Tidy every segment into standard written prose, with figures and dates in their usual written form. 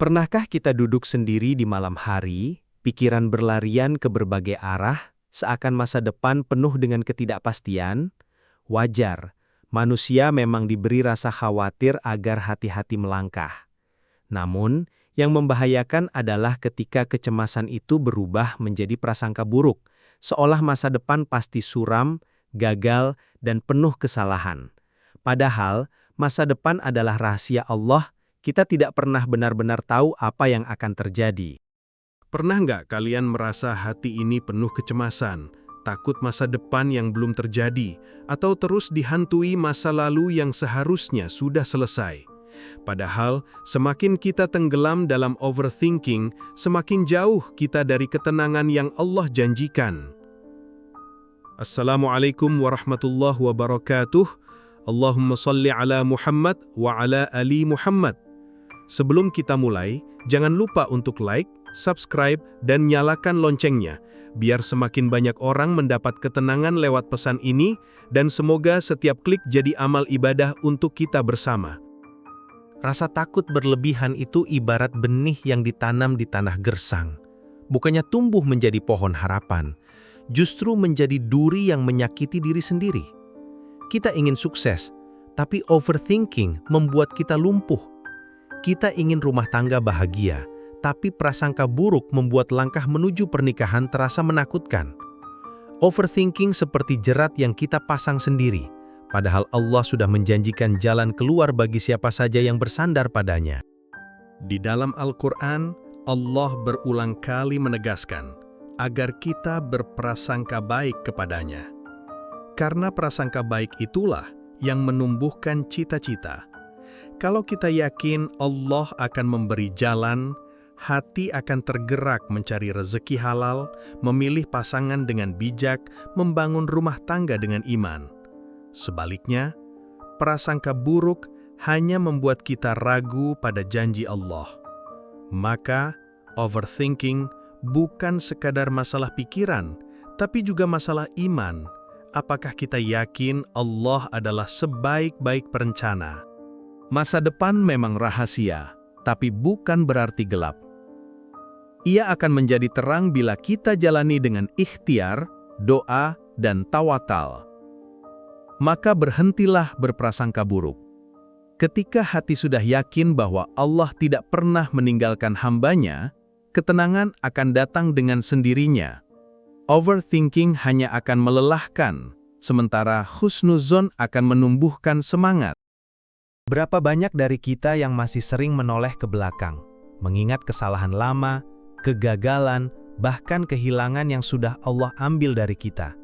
Pernahkah kita duduk sendiri di malam hari, pikiran berlarian ke berbagai arah, seakan masa depan penuh dengan ketidakpastian? Wajar, manusia memang diberi rasa khawatir agar hati-hati melangkah. Namun, yang membahayakan adalah ketika kecemasan itu berubah menjadi prasangka buruk, seolah masa depan pasti suram, gagal, dan penuh kesalahan. Padahal, masa depan adalah rahasia Allah. Kita tidak pernah benar-benar tahu apa yang akan terjadi. Pernah nggak kalian merasa hati ini penuh kecemasan, takut masa depan yang belum terjadi, atau terus dihantui masa lalu yang seharusnya sudah selesai? Padahal, semakin kita tenggelam dalam overthinking, semakin jauh kita dari ketenangan yang Allah janjikan. Assalamualaikum warahmatullahi wabarakatuh. Allahumma salli ala Muhammad wa ala ali Muhammad. Sebelum kita mulai, jangan lupa untuk like, subscribe, dan nyalakan loncengnya, biar semakin banyak orang mendapat ketenangan lewat pesan ini, dan semoga setiap klik jadi amal ibadah untuk kita bersama. Rasa takut berlebihan itu ibarat benih yang ditanam di tanah gersang. Bukannya tumbuh menjadi pohon harapan, justru menjadi duri yang menyakiti diri sendiri. Kita ingin sukses, tapi overthinking membuat kita lumpuh. Kita ingin rumah tangga bahagia, tapi prasangka buruk membuat langkah menuju pernikahan terasa menakutkan. Overthinking seperti jerat yang kita pasang sendiri, padahal Allah sudah menjanjikan jalan keluar bagi siapa saja yang bersandar padanya. Di dalam Al-Quran, Allah berulang kali menegaskan agar kita berprasangka baik kepadanya. Karena prasangka baik itulah yang menumbuhkan cita-cita. Kalau kita yakin Allah akan memberi jalan, hati akan tergerak mencari rezeki halal, memilih pasangan dengan bijak, membangun rumah tangga dengan iman. Sebaliknya, prasangka buruk hanya membuat kita ragu pada janji Allah. Maka, overthinking bukan sekadar masalah pikiran, tapi juga masalah iman. Apakah kita yakin Allah adalah sebaik-baik perencana? Masa depan memang rahasia, tapi bukan berarti gelap. Ia akan menjadi terang bila kita jalani dengan ikhtiar, doa, dan tawakal. Maka berhentilah berprasangka buruk. Ketika hati sudah yakin bahwa Allah tidak pernah meninggalkan hambanya, ketenangan akan datang dengan sendirinya. Overthinking hanya akan melelahkan, sementara husnuzon akan menumbuhkan semangat. Berapa banyak dari kita yang masih sering menoleh ke belakang, mengingat kesalahan lama, kegagalan, bahkan kehilangan yang sudah Allah ambil dari kita.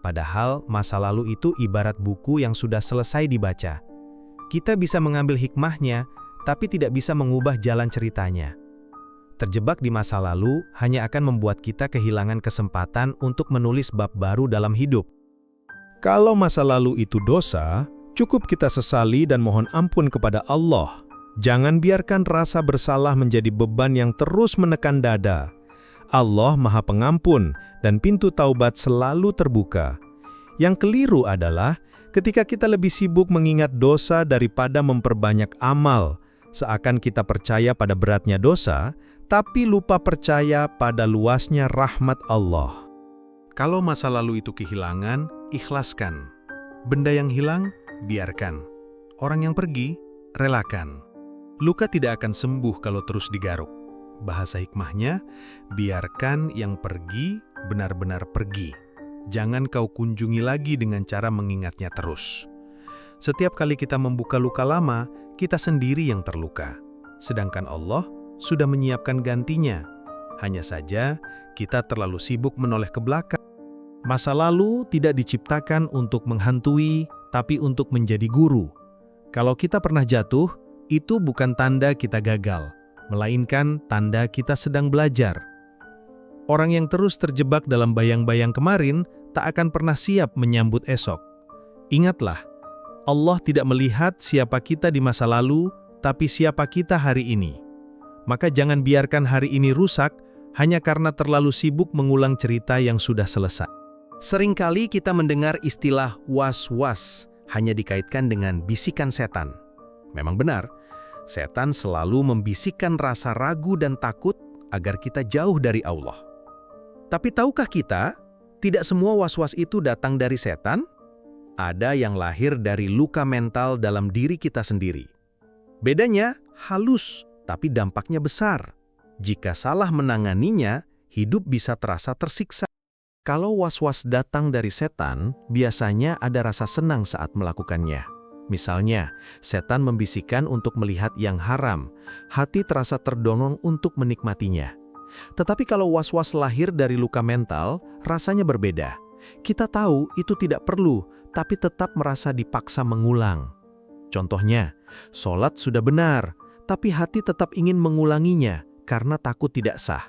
Padahal masa lalu itu ibarat buku yang sudah selesai dibaca. Kita bisa mengambil hikmahnya, tapi tidak bisa mengubah jalan ceritanya. Terjebak di masa lalu hanya akan membuat kita kehilangan kesempatan untuk menulis bab baru dalam hidup. Kalau masa lalu itu dosa, cukup kita sesali dan mohon ampun kepada Allah. Jangan biarkan rasa bersalah menjadi beban yang terus menekan dada. Allah Maha Pengampun dan pintu taubat selalu terbuka. Yang keliru adalah ketika kita lebih sibuk mengingat dosa daripada memperbanyak amal, seakan kita percaya pada beratnya dosa, tapi lupa percaya pada luasnya rahmat Allah. Kalau masa lalu itu kehilangan, ikhlaskan. Benda yang hilang, biarkan. Orang yang pergi, relakan. Luka tidak akan sembuh kalau terus digaruk. Bahasa hikmahnya, biarkan yang pergi benar-benar pergi. Jangan kau kunjungi lagi dengan cara mengingatnya terus. Setiap kali kita membuka luka lama, kita sendiri yang terluka. Sedangkan Allah sudah menyiapkan gantinya. Hanya saja, kita terlalu sibuk menoleh ke belakang. Masa lalu tidak diciptakan untuk menghantui, tapi untuk menjadi guru. Kalau kita pernah jatuh, itu bukan tanda kita gagal, melainkan tanda kita sedang belajar. Orang yang terus terjebak dalam bayang-bayang kemarin tak akan pernah siap menyambut esok. Ingatlah, Allah tidak melihat siapa kita di masa lalu, tapi siapa kita hari ini. Maka jangan biarkan hari ini rusak hanya karena terlalu sibuk mengulang cerita yang sudah selesai. Seringkali kita mendengar istilah was-was hanya dikaitkan dengan bisikan setan. Memang benar, Setan selalu membisikkan rasa ragu dan takut agar kita jauh dari Allah. Tapi tahukah kita, tidak semua was-was itu datang dari setan? Ada yang lahir dari luka mental dalam diri kita sendiri. Bedanya halus, tapi dampaknya besar. Jika salah menanganinya, hidup bisa terasa tersiksa. Kalau was-was datang dari setan, biasanya ada rasa senang saat melakukannya. Misalnya, setan membisikkan untuk melihat yang haram, hati terasa terdorong untuk menikmatinya. Tetapi kalau was-was lahir dari luka mental, rasanya berbeda. Kita tahu itu tidak perlu, tapi tetap merasa dipaksa mengulang. Contohnya, sholat sudah benar, tapi hati tetap ingin mengulanginya karena takut tidak sah.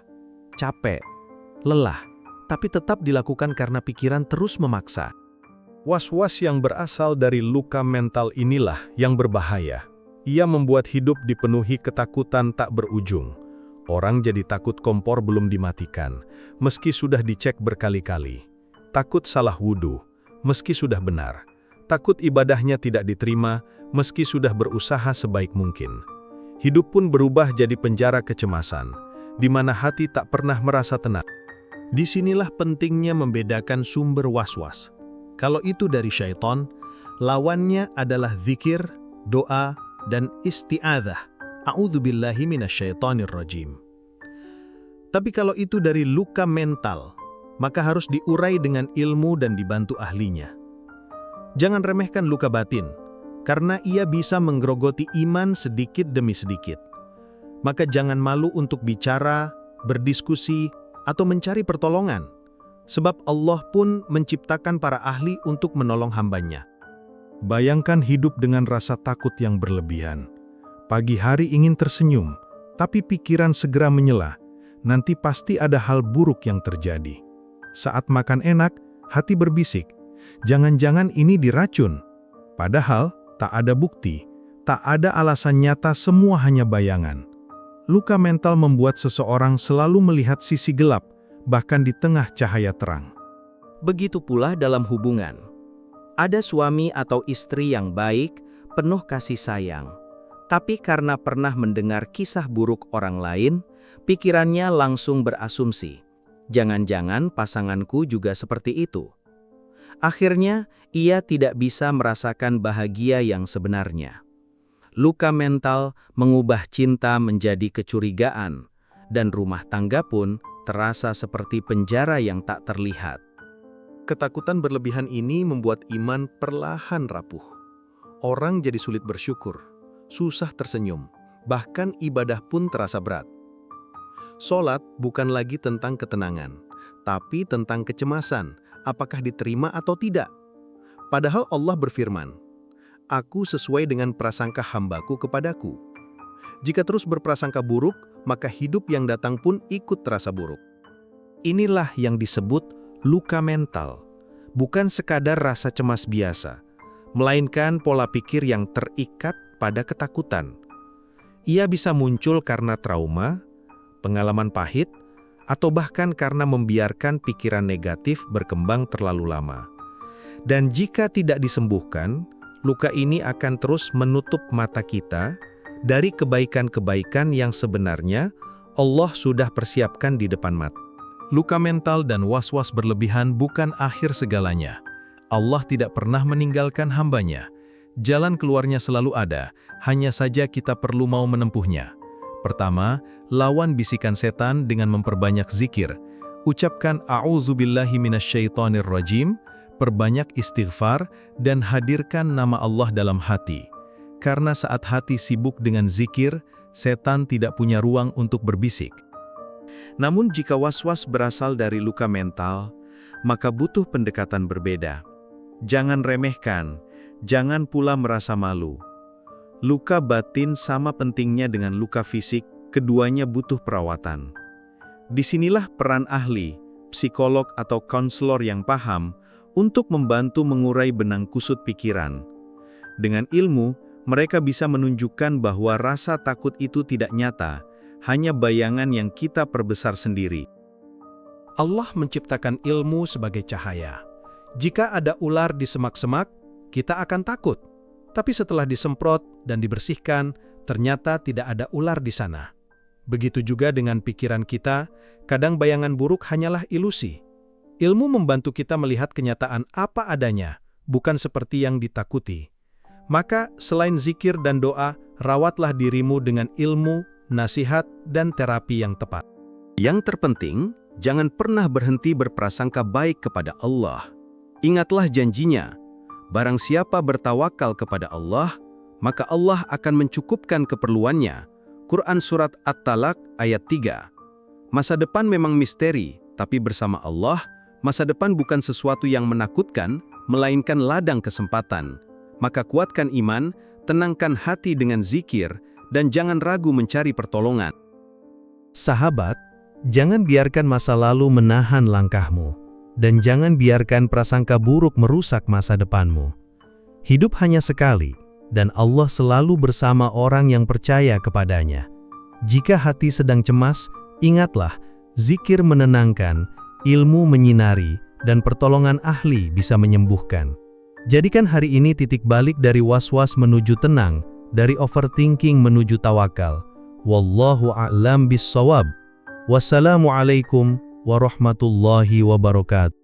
Capek, lelah, tapi tetap dilakukan karena pikiran terus memaksa. Was-was yang berasal dari luka mental inilah yang berbahaya. Ia membuat hidup dipenuhi ketakutan tak berujung. Orang jadi takut kompor belum dimatikan, meski sudah dicek berkali-kali. Takut salah wudhu, meski sudah benar. Takut ibadahnya tidak diterima, meski sudah berusaha sebaik mungkin. Hidup pun berubah jadi penjara kecemasan, di mana hati tak pernah merasa tenang. Disinilah pentingnya membedakan sumber was-was. Kalau itu dari syaitan, lawannya adalah zikir, doa, dan isti'adzah. A'udzubillahi minasyaitonirrajim. Tapi kalau itu dari luka mental, maka harus diurai dengan ilmu dan dibantu ahlinya. Jangan remehkan luka batin, karena ia bisa menggerogoti iman sedikit demi sedikit. Maka jangan malu untuk bicara, berdiskusi, atau mencari pertolongan. Sebab Allah pun menciptakan para ahli untuk menolong hambanya. Bayangkan hidup dengan rasa takut yang berlebihan. Pagi hari ingin tersenyum, tapi pikiran segera menyela. Nanti pasti ada hal buruk yang terjadi. Saat makan enak, hati berbisik, jangan-jangan ini diracun. Padahal tak ada bukti, tak ada alasan nyata, semua hanya bayangan. Luka mental membuat seseorang selalu melihat sisi gelap, bahkan di tengah cahaya terang. Begitu pula dalam hubungan. Ada suami atau istri yang baik, penuh kasih sayang. Tapi karena pernah mendengar kisah buruk orang lain, pikirannya langsung berasumsi, jangan-jangan pasanganku juga seperti itu. Akhirnya, ia tidak bisa merasakan bahagia yang sebenarnya. Luka mental mengubah cinta menjadi kecurigaan, dan rumah tangga pun terasa seperti penjara yang tak terlihat. Ketakutan berlebihan ini membuat iman perlahan rapuh. Orang jadi sulit bersyukur, susah tersenyum, bahkan ibadah pun terasa berat. Sholat bukan lagi tentang ketenangan, tapi tentang kecemasan, apakah diterima atau tidak. Padahal Allah berfirman, "Aku sesuai dengan prasangka hambaku kepadaku." Jika terus berprasangka buruk, maka hidup yang datang pun ikut terasa buruk. Inilah yang disebut luka mental, bukan sekadar rasa cemas biasa, melainkan pola pikir yang terikat pada ketakutan. Ia bisa muncul karena trauma, pengalaman pahit, atau bahkan karena membiarkan pikiran negatif berkembang terlalu lama. Dan jika tidak disembuhkan, luka ini akan terus menutup mata kita dari kebaikan-kebaikan yang sebenarnya Allah sudah persiapkan di depan mata. Luka mental dan was-was berlebihan bukan akhir segalanya. Allah tidak pernah meninggalkan hambanya. Jalan keluarnya selalu ada, hanya saja kita perlu mau menempuhnya. Pertama, lawan bisikan setan dengan memperbanyak zikir. Ucapkan a'udzubillahi minasyaitonirrajim, perbanyak istighfar, dan hadirkan nama Allah dalam hati. Karena saat hati sibuk dengan zikir, setan tidak punya ruang untuk berbisik. Namun jika was-was berasal dari luka mental, maka butuh pendekatan berbeda. Jangan remehkan, jangan pula merasa malu. Luka batin sama pentingnya dengan luka fisik, keduanya butuh perawatan. Disinilah peran ahli, psikolog atau konselor yang paham untuk membantu mengurai benang kusut pikiran. Dengan ilmu, mereka bisa menunjukkan bahwa rasa takut itu tidak nyata, hanya bayangan yang kita perbesar sendiri. Allah menciptakan ilmu sebagai cahaya. Jika ada ular di semak-semak, kita akan takut. Tapi setelah disemprot dan dibersihkan, ternyata tidak ada ular di sana. Begitu juga dengan pikiran kita, kadang bayangan buruk hanyalah ilusi. Ilmu membantu kita melihat kenyataan apa adanya, bukan seperti yang ditakuti. Maka, selain zikir dan doa, rawatlah dirimu dengan ilmu, nasihat, dan terapi yang tepat. Yang terpenting, jangan pernah berhenti berprasangka baik kepada Allah. Ingatlah janjinya, barang siapa bertawakal kepada Allah, maka Allah akan mencukupkan keperluannya. Quran Surat At-Talaq ayat 3. Masa depan memang misteri, tapi bersama Allah, masa depan bukan sesuatu yang menakutkan, melainkan ladang kesempatan. Maka kuatkan iman, tenangkan hati dengan zikir, dan jangan ragu mencari pertolongan. Sahabat, jangan biarkan masa lalu menahan langkahmu. Dan jangan biarkan prasangka buruk merusak masa depanmu. Hidup hanya sekali, dan Allah selalu bersama orang yang percaya kepadanya. Jika hati sedang cemas, ingatlah, zikir menenangkan, ilmu menyinari, dan pertolongan ahli bisa menyembuhkan. Jadikan hari ini titik balik dari was-was menuju tenang, dari overthinking menuju tawakal. Wallahu a'lam bis-shawab. Wassalamualaikum warahmatullahi wabarakatuh.